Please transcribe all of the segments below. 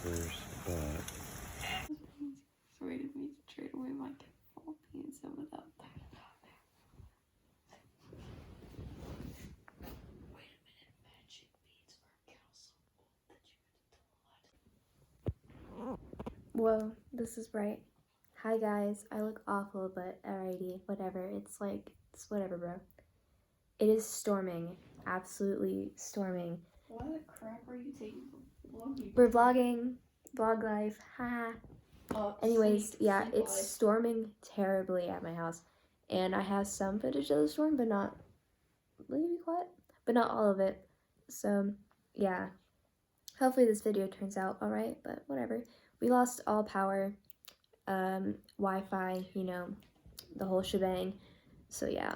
neighbors, but persuaded me to trade away my football pizza without that. Wait a minute, magic beads are cows so old that you had to tell a lot. Whoa, this is bright. Hi guys, I look awful, but alrighty, whatever. It's whatever, bro. It is storming, absolutely storming. Why the crap are you taking for vlogging? We're vlogging, vlog life, haha. Anyways, yeah, sleep it's life. storming terribly at my house, and I have some footage of the storm, but not, will you be quiet? But not all of it, so yeah. Hopefully this video turns out alright, but whatever. We lost all power, Wi-Fi, you know, the whole shebang, so yeah.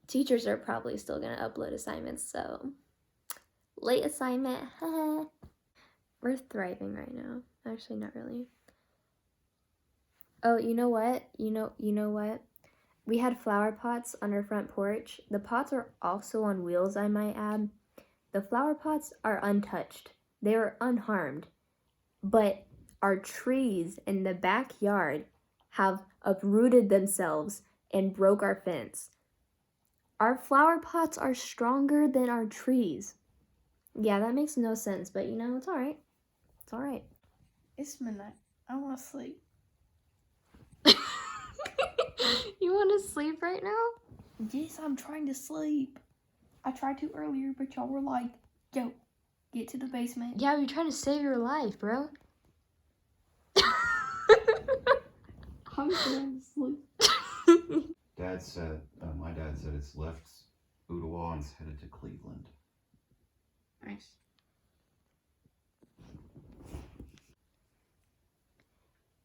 Teachers are probably still gonna upload assignments, so late assignment, haha. We're thriving right now. Actually, not really. Oh, you know what? You know what? We had flower pots on our front porch. The pots are also on wheels, I might add. The flower pots are untouched. They are unharmed. But our trees in the backyard have uprooted themselves and broke our fence. Our flower pots are stronger than our trees. Yeah, that makes no sense, but you know, it's alright. It's alright. It's midnight. I want to sleep. You want to sleep right now? Yes, I'm trying to sleep. I tried to earlier, but y'all were like, yo, get to the basement. Yeah, we're trying to save your life, bro. I'm trying to sleep. my dad said it's left Ottawa and it's headed to Cleveland. Nice.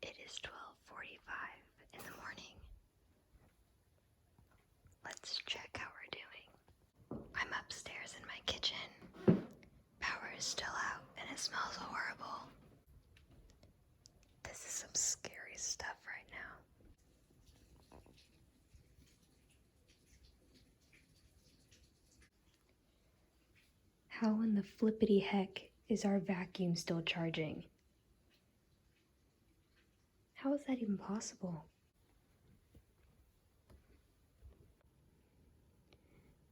It is 12:45 in the morning. Let's check how we're doing. I'm upstairs in my kitchen. Power is still out and it smells horrible. This is some scary stuff right now. How in the flippity heck is our vacuum still charging? How is that even possible?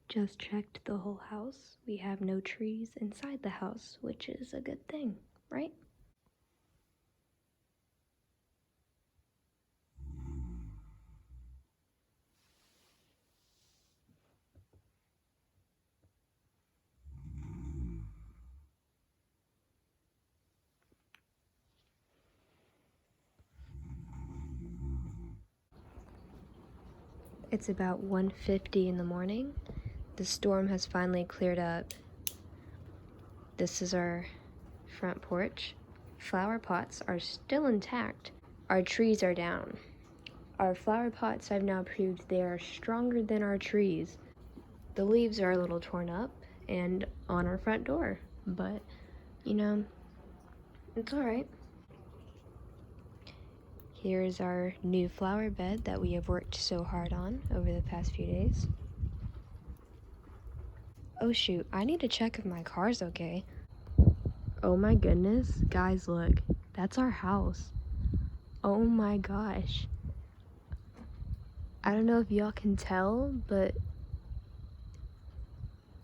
Just checked the whole house. We have no trees inside the house, which is a good thing, right? It's about 1:50 in the morning. The storm has finally cleared up. This is our front porch. Flower pots are still intact. Our trees are down. Our flower pots, I've now proved they are stronger than our trees. The leaves are a little torn up and on our front door, but you know, it's alright. Here's our new flower bed that we have worked so hard on over the past few days. Oh shoot, I need to check if my car's okay. Oh my goodness, guys look, that's our house. Oh my gosh. I don't know if y'all can tell, but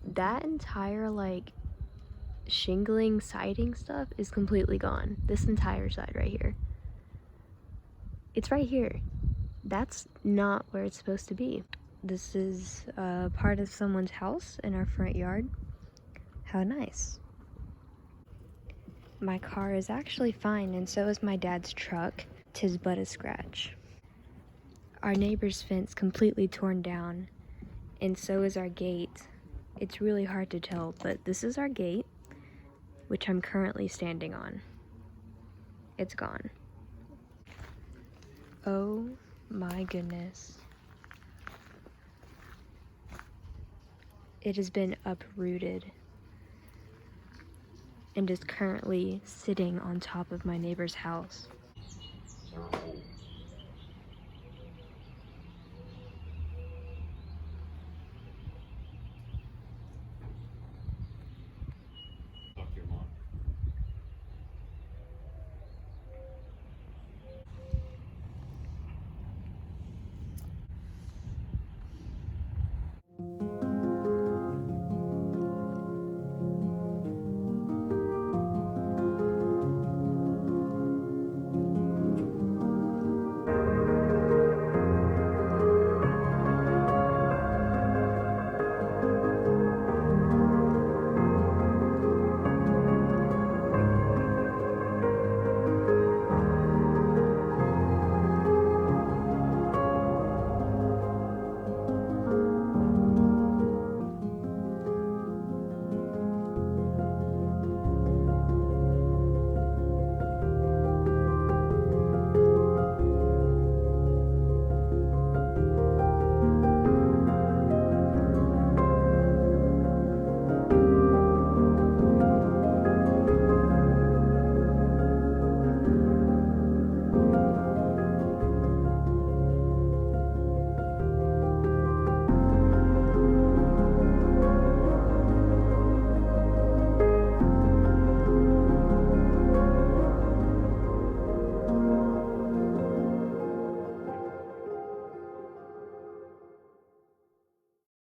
that entire like shingling siding stuff is completely gone. This entire side right here. It's right here. That's not where it's supposed to be. This is part of someone's house in our front yard. How nice. My car is actually fine, and so is my dad's truck. 'Tis but a scratch. Our neighbor's fence completely torn down, and so is our gate. It's really hard to tell, but this is our gate, which I'm currently standing on. It's gone. Oh my goodness. It has been uprooted and is currently sitting on top of my neighbor's house.